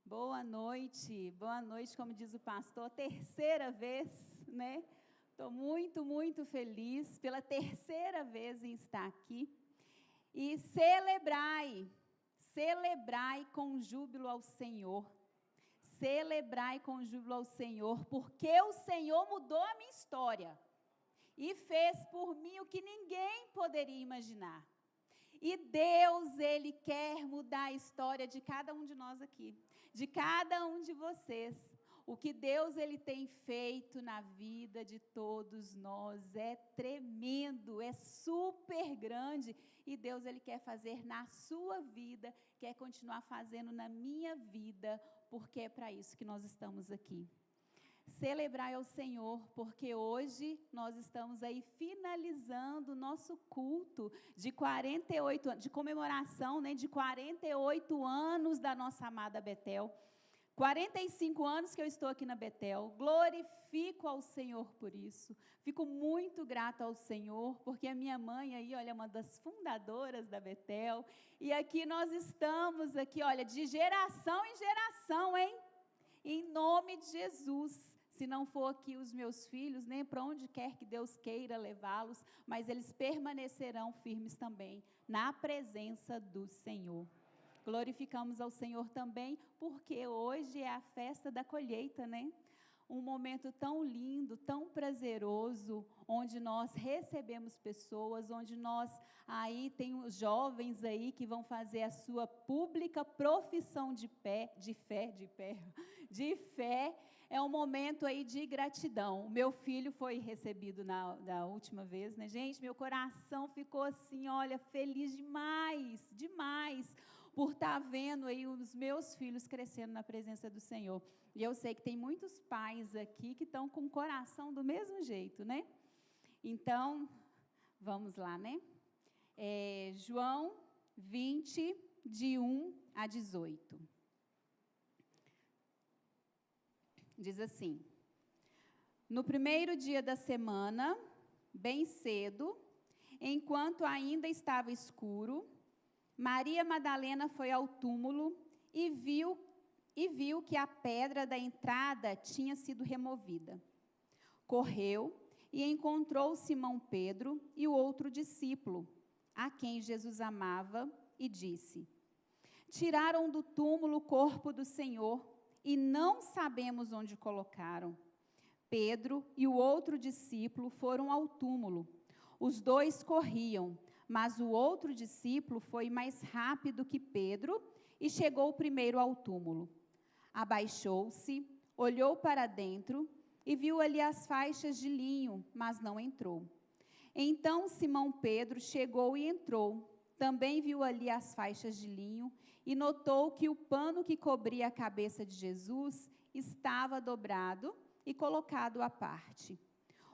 Boa noite, como diz o pastor, terceira vez, né? Estou muito feliz pela terceira vez em estar aqui. E celebrai com júbilo ao Senhor. Celebrai com júbilo ao Senhor, porque o Senhor mudou a minha história e fez por mim o que ninguém poderia imaginar. E Deus, Ele quer mudar a história de cada um de nós aqui, de cada um de vocês. O que Deus, Ele tem feito na vida de todos nós é tremendo, é super grande. E Deus, Ele quer fazer na sua vida, quer continuar fazendo na minha vida, porque é para isso que nós estamos aqui. Celebrar ao Senhor, porque hoje nós estamos aí finalizando o nosso culto de 48 anos, de comemoração, né, de 48 anos da nossa amada Betel. 45 anos que eu estou aqui na Betel, glorifico ao Senhor por isso, fico muito grata ao Senhor, porque a minha mãe aí, olha, é uma das fundadoras da Betel, e aqui nós estamos, aqui, olha, de geração em geração, hein? Em nome de Jesus. Se não for aqui os meus filhos, nem para onde quer que Deus queira levá-los, mas eles permanecerão firmes também, na presença do Senhor. Glorificamos ao Senhor também, porque hoje é a festa da colheita, né? Um momento tão lindo, tão prazeroso, onde nós recebemos pessoas, onde nós, aí tem os jovens aí que vão fazer a sua pública profissão de fé, é um momento aí de gratidão. O meu filho foi recebido da última vez, né, gente? Meu coração ficou assim, olha, feliz demais, por estar vendo aí os meus filhos crescendo na presença do Senhor. E eu sei que tem muitos pais aqui que estão com o coração do mesmo jeito, né? Então, vamos lá, né? João 20, de 1 a 18. Diz assim: no primeiro dia da semana, bem cedo, enquanto ainda estava escuro, Maria Madalena foi ao túmulo e viu que a pedra da entrada tinha sido removida. Correu e encontrou Simão Pedro e o outro discípulo, a quem Jesus amava, e disse: tiraram do túmulo o corpo do Senhor e não sabemos onde o colocaram. Pedro e o outro discípulo foram ao túmulo. Os dois corriam, mas o outro discípulo foi mais rápido que Pedro e chegou primeiro ao túmulo. Abaixou-se, olhou para dentro e viu ali as faixas de linho, mas não entrou. Então Simão Pedro chegou e entrou. Também viu ali as faixas de linho e notou que o pano que cobria a cabeça de Jesus estava dobrado e colocado à parte.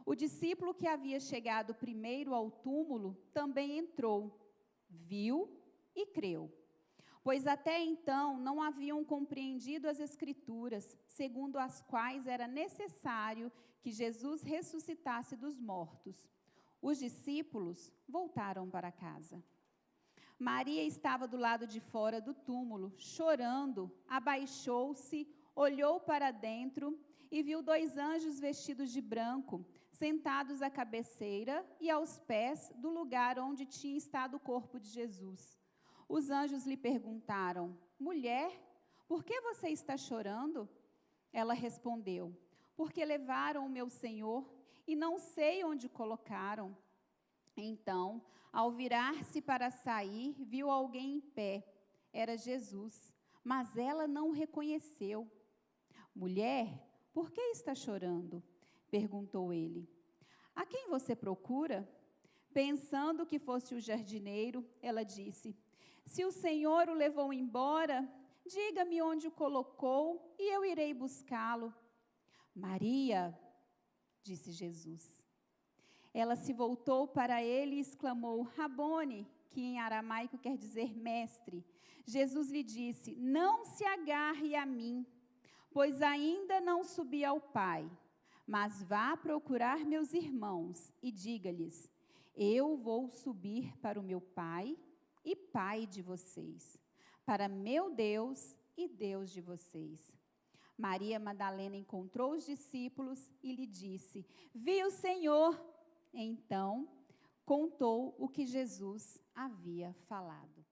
O discípulo que havia chegado primeiro ao túmulo também entrou, viu e creu. Pois até então não haviam compreendido as Escrituras, segundo as quais era necessário que Jesus ressuscitasse dos mortos. Os discípulos voltaram para casa. Maria estava do lado de fora do túmulo, chorando, abaixou-se, olhou para dentro e viu 2 anjos vestidos de branco, sentados à cabeceira e aos pés do lugar onde tinha estado o corpo de Jesus. Os anjos lhe perguntaram: mulher, por que você está chorando? Ela respondeu: porque levaram o meu Senhor e não sei onde o colocaram. Então, ao virar-se para sair, viu alguém em pé. Era Jesus, mas ela não o reconheceu. Mulher, por que está chorando? Perguntou ele. A quem você procura? Pensando que fosse o jardineiro, ela disse: se o Senhor o levou embora, diga-me onde o colocou e eu irei buscá-lo. Maria, disse Jesus. Ela se voltou para ele e exclamou: Rabone, que em aramaico quer dizer mestre. Jesus lhe disse: não se agarre a mim, pois ainda não subi ao Pai, mas vá procurar meus irmãos e diga-lhes: eu vou subir para o meu Pai e Pai de vocês, para meu Deus e Deus de vocês. Maria Madalena encontrou os discípulos e lhe disse: vi o Senhor. Então, contou o que Jesus havia falado.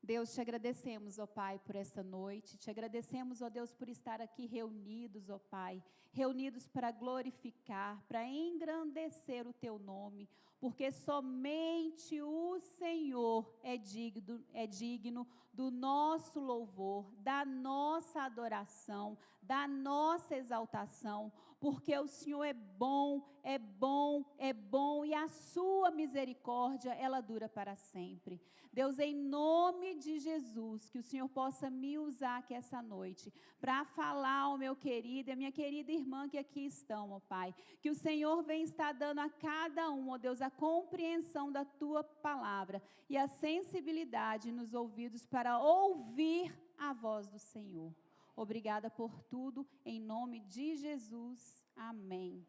Deus, te agradecemos, ó Pai, por essa noite, te agradecemos, ó Deus, por estar aqui reunidos, ó Pai, reunidos para glorificar, para engrandecer o Teu nome, porque somente o Senhor é digno do nosso louvor, da nossa adoração, da nossa exaltação, porque o Senhor é bom, é bom, é bom, e a sua misericórdia, ela dura para sempre. Deus, em nome de Jesus, que o Senhor possa me usar aqui essa noite, para falar ao meu querido e a minha querida irmã que aqui estão, ó Pai, que o Senhor vem estar dando a cada um, ó Deus, a compreensão da Tua palavra, e a sensibilidade nos ouvidos para ouvir a voz do Senhor. Obrigada por tudo, em nome de Jesus. Amém.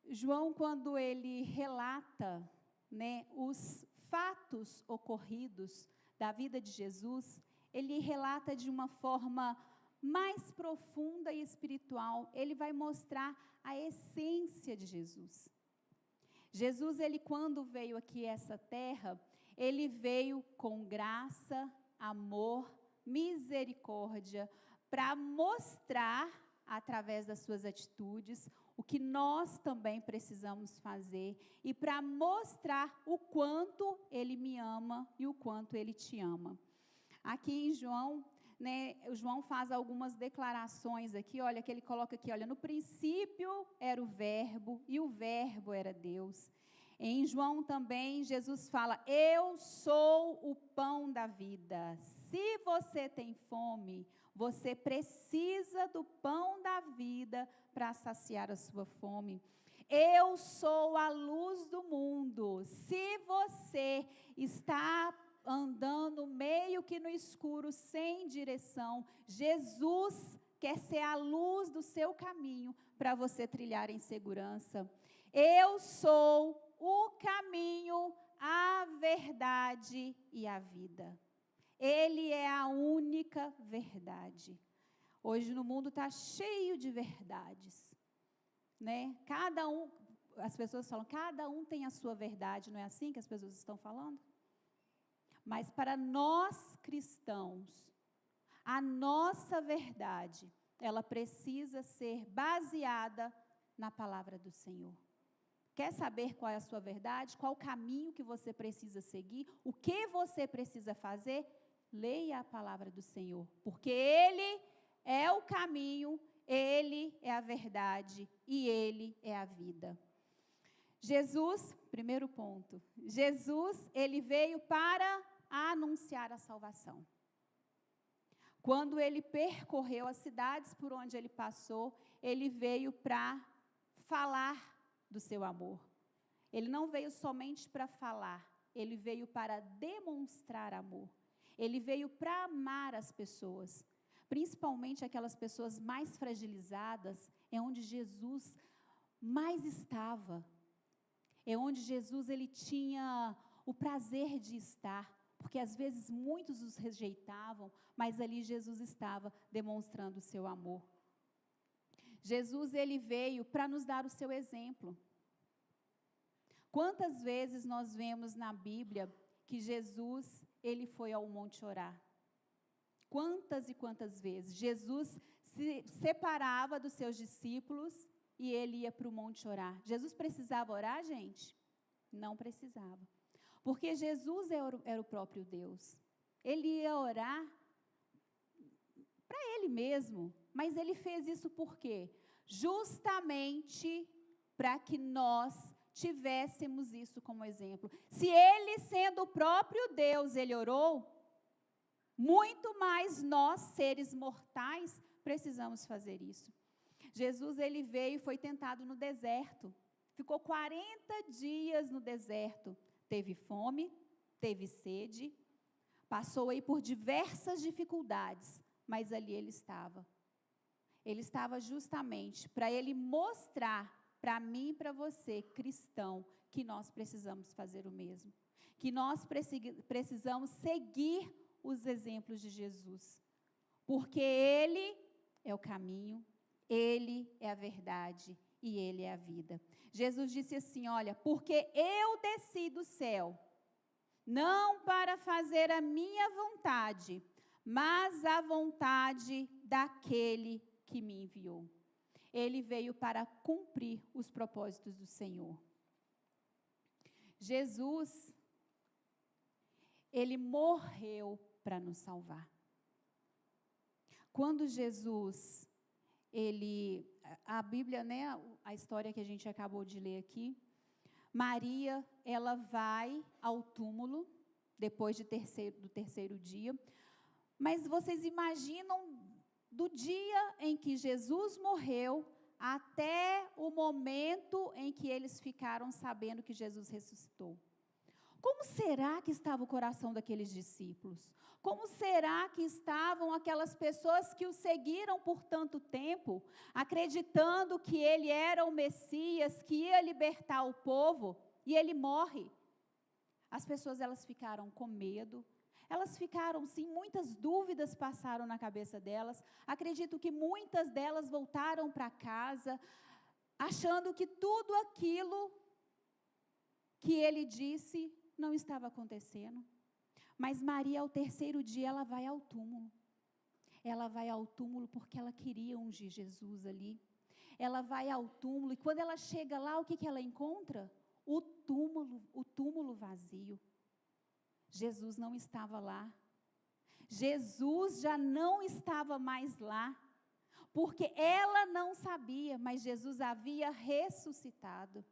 João, quando ele relata, os fatos ocorridos da vida de Jesus, ele relata de uma forma mais profunda e espiritual. Ele vai mostrar a essência de Jesus. Jesus, ele quando veio aqui a essa terra, ele veio com graça, amor, misericórdia, para mostrar, através das suas atitudes, o que nós também precisamos fazer, e para mostrar o quanto Ele me ama e o quanto Ele te ama. Aqui em João, o João faz algumas declarações aqui, olha, que ele coloca aqui, olha, no princípio era o verbo, e o verbo era Deus. Em João também, Jesus fala, eu sou o pão da vida. Se você tem fome, você precisa do pão da vida para saciar a sua fome. Eu sou a luz do mundo. Se você está andando meio que no escuro, sem direção, Jesus quer ser a luz do seu caminho para você trilhar em segurança. Eu sou o caminho, a verdade e a vida. Ele é a única verdade. Hoje no mundo está cheio de verdades, as pessoas falam, cada um tem a sua verdade, não é assim que as pessoas estão falando? Mas para nós cristãos, a nossa verdade, ela precisa ser baseada na palavra do Senhor. Quer saber qual é a sua verdade? Qual o caminho que você precisa seguir? O que você precisa fazer? Leia a palavra do Senhor, porque Ele é o caminho, Ele é a verdade e Ele é a vida. Jesus, primeiro ponto, Jesus, Ele veio para anunciar a salvação. Quando Ele percorreu as cidades por onde Ele passou, Ele veio para falar do seu amor. Ele não veio somente para falar, Ele veio para demonstrar amor. Ele veio para amar as pessoas, principalmente aquelas pessoas mais fragilizadas, é onde Jesus mais estava. É onde Jesus ele tinha o prazer de estar, porque às vezes muitos os rejeitavam, mas ali Jesus estava demonstrando o seu amor. Jesus ele veio para nos dar o seu exemplo. Quantas vezes nós vemos na Bíblia que Jesus ele foi ao monte orar? Quantas e quantas vezes Jesus se separava dos seus discípulos e ele ia para o monte orar? Jesus precisava orar, gente? Não precisava. Porque Jesus era o próprio Deus. Ele ia orar para Ele mesmo. Mas Ele fez isso por quê? Justamente para que nós tivéssemos isso como exemplo. Se Ele, sendo o próprio Deus, Ele orou, muito mais nós, seres mortais, precisamos fazer isso. Jesus, Ele veio e foi tentado no deserto. Ficou 40 dias no deserto. Teve fome, teve sede, passou aí por diversas dificuldades, mas ali Ele estava. Ele estava justamente para ele mostrar para mim e para você, cristão, que nós precisamos fazer o mesmo. Que nós precisamos seguir os exemplos de Jesus. Porque Ele é o caminho, Ele é a verdade e Ele é a vida. Jesus disse assim, olha, porque eu desci do céu, não para fazer a minha vontade, mas a vontade daquele que me enviou. Ele veio para cumprir os propósitos do Senhor. Jesus, Ele morreu para nos salvar. Quando Jesus, a Bíblia, né, a história que a gente acabou de ler aqui, Maria, ela vai ao túmulo, depois do terceiro dia, mas vocês imaginam do dia em que Jesus morreu até o momento em que eles ficaram sabendo que Jesus ressuscitou. Como será que estava o coração daqueles discípulos? Como será que estavam aquelas pessoas que o seguiram por tanto tempo, acreditando que ele era o Messias, que ia libertar o povo, e ele morre? As pessoas, elas ficaram com medo, elas ficaram, sim, muitas dúvidas passaram na cabeça delas. Acredito que muitas delas voltaram para casa, achando que tudo aquilo que ele disse não estava acontecendo. Mas Maria, ao terceiro dia, ela vai ao túmulo. Ela vai ao túmulo porque ela queria ungir Jesus ali. Ela vai ao túmulo e quando ela chega lá, o que ela encontra? O túmulo vazio. Jesus não estava lá. Jesus já não estava mais lá. Porque ela não sabia, mas Jesus havia ressuscitado.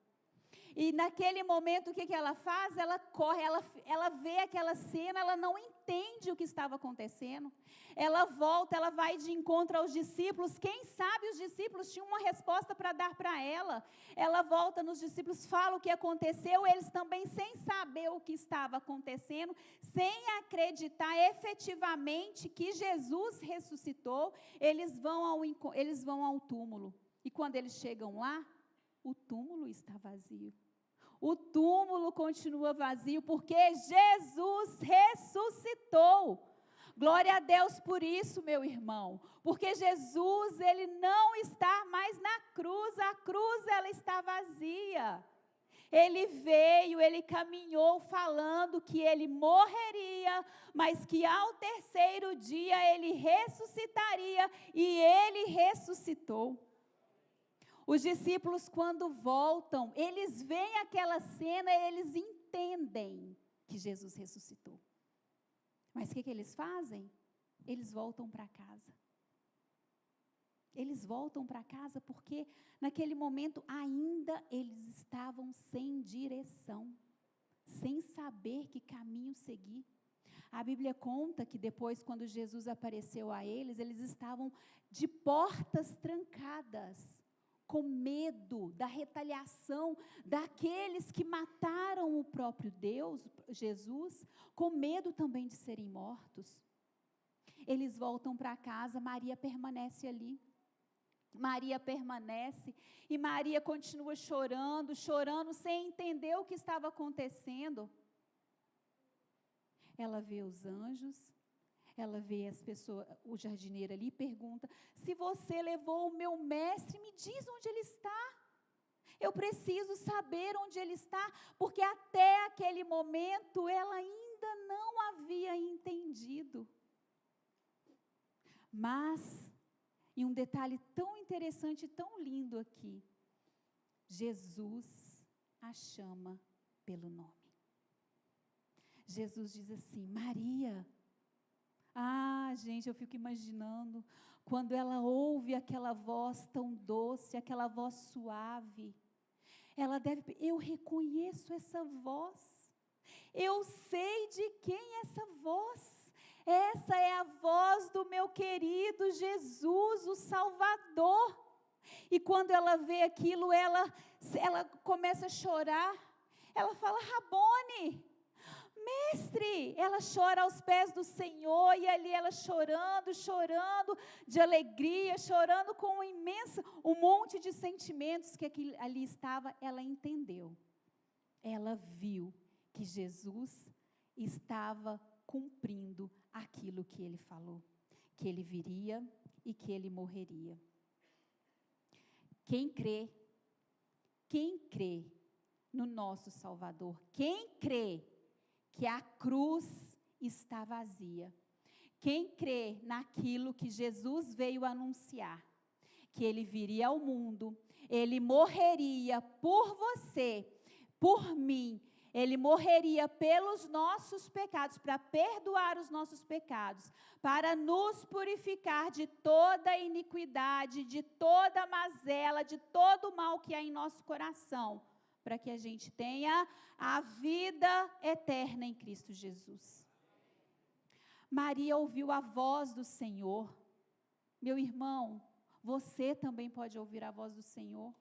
E naquele momento, o que ela faz? Ela corre, ela vê aquela cena, ela não entende o que estava acontecendo. Ela volta, ela vai de encontro aos discípulos. Quem sabe os discípulos tinham uma resposta para dar para ela. Ela volta nos discípulos, fala o que aconteceu. Eles também, sem saber o que estava acontecendo, sem acreditar efetivamente que Jesus ressuscitou, eles vão ao túmulo. E quando eles chegam lá, o túmulo está vazio. O túmulo continua vazio porque Jesus ressuscitou. Glória a Deus por isso, meu irmão. Porque Jesus, Ele não está mais na cruz. A cruz, ela está vazia. Ele veio, Ele caminhou falando que Ele morreria, mas que ao terceiro dia Ele ressuscitaria, e Ele ressuscitou. Os discípulos, quando voltam, eles veem aquela cena e eles entendem que Jesus ressuscitou. Mas o que eles fazem? Eles voltam para casa. Eles voltam para casa porque naquele momento ainda eles estavam sem direção, sem saber que caminho seguir. A Bíblia conta que depois, quando Jesus apareceu a eles, eles estavam de portas trancadas, com medo da retaliação daqueles que mataram o próprio Deus, Jesus, com medo também de serem mortos. Eles voltam para casa, Maria permanece ali. Maria permanece e Maria continua chorando, sem entender o que estava acontecendo. Ela vê os anjos, ela vê as pessoas, o jardineiro ali, e pergunta: se você levou o meu mestre, me diz onde ele está. Eu preciso saber onde ele está, porque até aquele momento ela ainda não havia entendido. Mas, e um detalhe tão interessante, tão lindo aqui, Jesus a chama pelo nome. Jesus diz assim: Maria. Ah, gente, eu fico imaginando, quando ela ouve aquela voz tão doce, aquela voz suave, ela deve, eu reconheço essa voz, eu sei de quem é essa voz, essa é a voz do meu querido Jesus, o Salvador. E quando ela vê aquilo, ela começa a chorar, ela fala: Rabone, Mestre, ela chora aos pés do Senhor, e ali ela chorando de alegria, chorando com um monte de sentimentos que ali estava, ela entendeu. Ela viu que Jesus estava cumprindo aquilo que ele falou, que ele viria e que ele morreria. Quem crê no nosso Salvador, quem crê que a cruz está vazia, quem crê naquilo que Jesus veio anunciar, que ele viria ao mundo, ele morreria por você, por mim, ele morreria pelos nossos pecados, para perdoar os nossos pecados, para nos purificar de toda iniquidade, de toda mazela, de todo mal que há em nosso coração, para que a gente tenha a vida eterna em Cristo Jesus. Maria ouviu a voz do Senhor. Meu irmão, você também pode ouvir a voz do Senhor.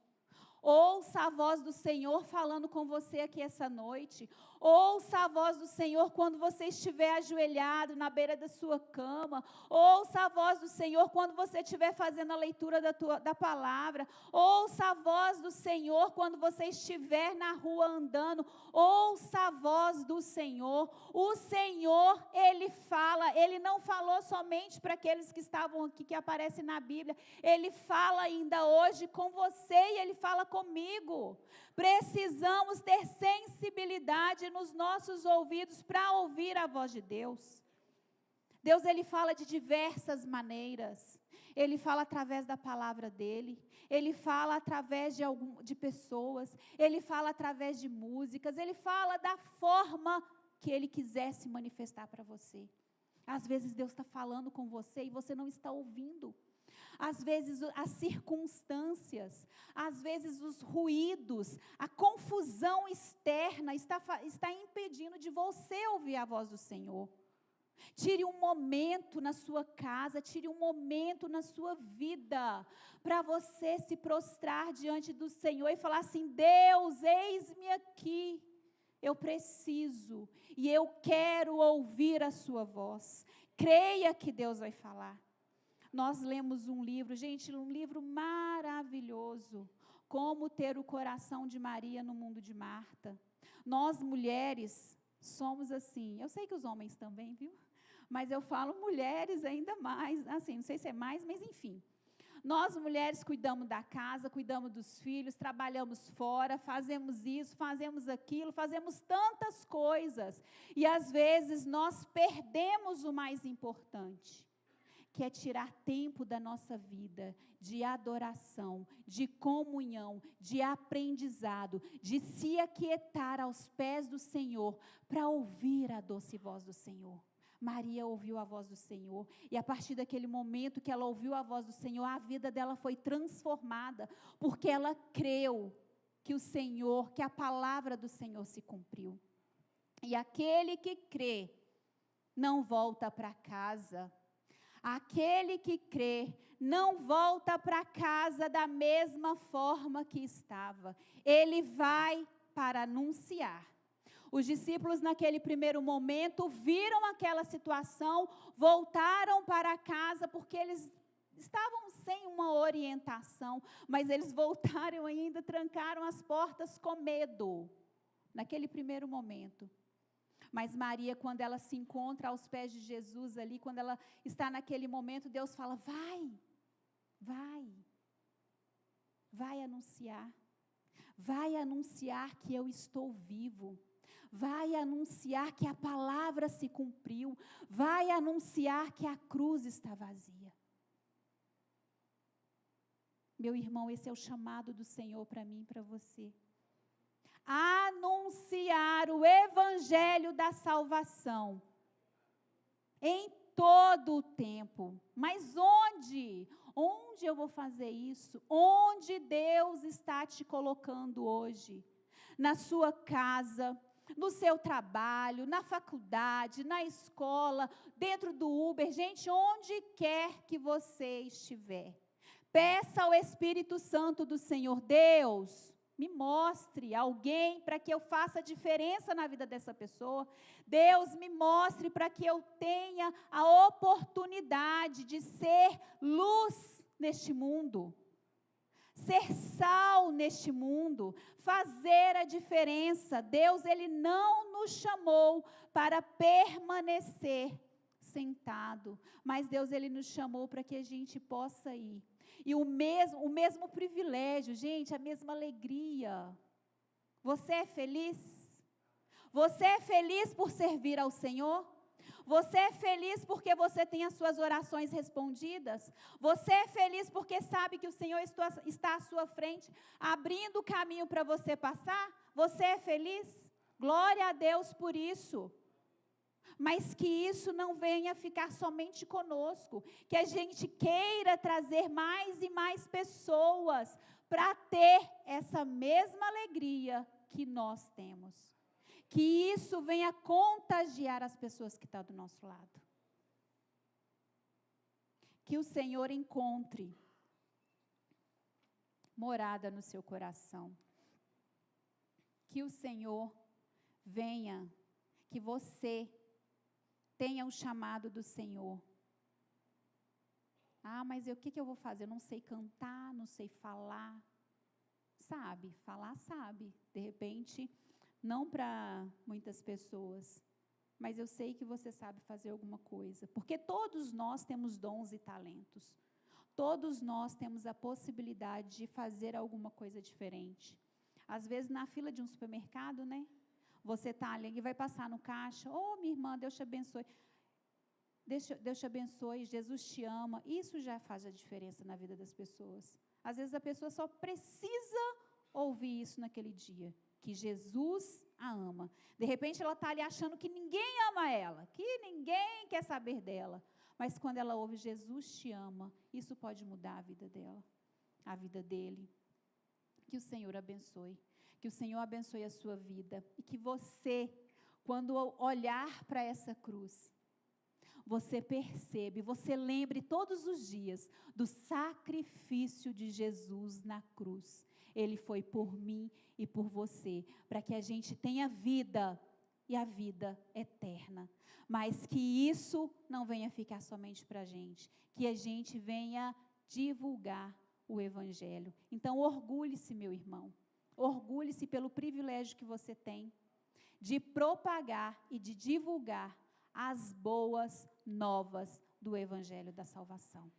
Ouça a voz do Senhor falando com você aqui essa noite. Ouça a voz do Senhor quando você estiver ajoelhado na beira da sua cama. Ouça a voz do Senhor quando você estiver fazendo a leitura da palavra. Ouça a voz do Senhor quando você estiver na rua andando. Ouça a voz do Senhor. O Senhor, Ele fala. Ele não falou somente para aqueles que estavam aqui, que aparecem na Bíblia. Ele fala ainda hoje com você e Ele fala comigo. Precisamos ter sensibilidade nos nossos ouvidos para ouvir a voz de Deus. Deus, Ele fala de diversas maneiras. Ele fala através da palavra dEle. Ele fala através de pessoas. Ele fala através de músicas. Ele fala da forma que Ele quiser se manifestar para você. Às vezes Deus está falando com você e você não está ouvindo. Às vezes as circunstâncias, às vezes os ruídos, a confusão externa está impedindo de você ouvir a voz do Senhor. Tire um momento na sua casa, tire um momento na sua vida, para você se prostrar diante do Senhor e falar assim: Deus, eis-me aqui, eu preciso e eu quero ouvir a sua voz. Creia que Deus vai falar. Nós lemos um livro, gente, um livro maravilhoso, Como Ter o Coração de Maria no Mundo de Marta. Nós, mulheres, somos assim, eu sei que os homens também, viu? Mas eu falo mulheres ainda mais, assim, não sei se é mais, mas enfim. Nós, mulheres, cuidamos da casa, cuidamos dos filhos, trabalhamos fora, fazemos isso, fazemos aquilo, fazemos tantas coisas. E, às vezes, nós perdemos o mais importante, que é tirar tempo da nossa vida de adoração, de comunhão, de aprendizado, de se aquietar aos pés do Senhor, para ouvir a doce voz do Senhor. Maria ouviu a voz do Senhor, e a partir daquele momento que ela ouviu a voz do Senhor, a vida dela foi transformada, porque ela creu que o Senhor, que a palavra do Senhor se cumpriu. E aquele que crê, não volta para casa. Aquele que crê não volta para casa da mesma forma que estava. Ele vai para anunciar. Os discípulos, naquele primeiro momento, viram aquela situação, voltaram para casa, porque eles estavam sem uma orientação, mas eles voltaram ainda, trancaram as portas com medo, naquele primeiro momento. Mas Maria, quando ela se encontra aos pés de Jesus ali, quando ela está naquele momento, Deus fala: vai anunciar que eu estou vivo, vai anunciar que a palavra se cumpriu, vai anunciar que a cruz está vazia. Meu irmão, esse é o chamado do Senhor para mim e para você. Anunciar o evangelho da salvação em todo o tempo. Mas onde? Onde eu vou fazer isso? Onde Deus está te colocando hoje? Na sua casa, no seu trabalho, na faculdade, na escola, dentro do Uber, gente, onde quer que você estiver. Peça ao Espírito Santo do Senhor: Deus, me mostre alguém para que eu faça diferença na vida dessa pessoa. Deus, me mostre para que eu tenha a oportunidade de ser luz neste mundo. Ser sal neste mundo, fazer a diferença. Deus, Ele não nos chamou para permanecer sentado, mas Deus, Ele nos chamou para que a gente possa ir. E o mesmo privilégio, gente, a mesma alegria. Você é feliz? Você é feliz por servir ao Senhor? Você é feliz porque você tem as suas orações respondidas? Você é feliz porque sabe que o Senhor está à sua frente, abrindo o caminho para você passar? Você é feliz? Glória a Deus por isso. Mas que isso não venha ficar somente conosco, que a gente queira trazer mais e mais pessoas para ter essa mesma alegria que nós temos. Que isso venha contagiar as pessoas que estão do nosso lado. Que o Senhor encontre morada no seu coração. Que o Senhor venha, que você tenha o chamado do Senhor. Ah, mas o que eu vou fazer? Eu não sei cantar, não sei falar. Sabe, falar sabe. De repente, não para muitas pessoas, mas eu sei que você sabe fazer alguma coisa. Porque todos nós temos dons e talentos. Todos nós temos a possibilidade de fazer alguma coisa diferente. Às vezes, na fila de um supermercado, né? Você está ali e vai passar no caixa. Oh, minha irmã, Deus te abençoe. Deus te abençoe, Jesus te ama. Isso já faz a diferença na vida das pessoas. Às vezes a pessoa só precisa ouvir isso naquele dia, que Jesus a ama. De repente ela está ali achando que ninguém ama ela, que ninguém quer saber dela. Mas quando ela ouve Jesus te ama, isso pode mudar a vida dela, a vida dele. Que o Senhor abençoe. Que o Senhor abençoe a sua vida. E que você, quando olhar para essa cruz, você percebe, você lembre todos os dias do sacrifício de Jesus na cruz. Ele foi por mim e por você, para que a gente tenha vida e a vida eterna. Mas que isso não venha ficar somente para a gente, que a gente venha divulgar o Evangelho. Então, orgulhe-se, meu irmão, orgulhe-se pelo privilégio que você tem de propagar e de divulgar as boas novas do Evangelho da salvação.